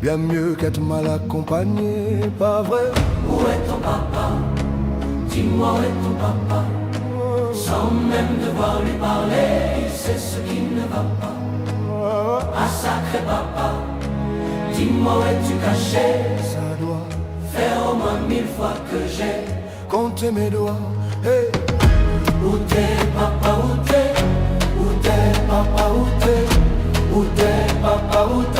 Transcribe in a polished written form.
bien mieux qu'être mal accompagné, pas vrai? Où est ton papa? Dis-moi où est ton papa? Sans même devoir lui parler, il sait ce qui ne va pas. Ah sacré papa, dis-moi où es-tu caché? Ça doit faire au moins 1000 fois que j'ai compté mes doigts. Hey. Où t'es papa, où t'es? Où t'es papa, où t'es? Où t'es papa, où t'es?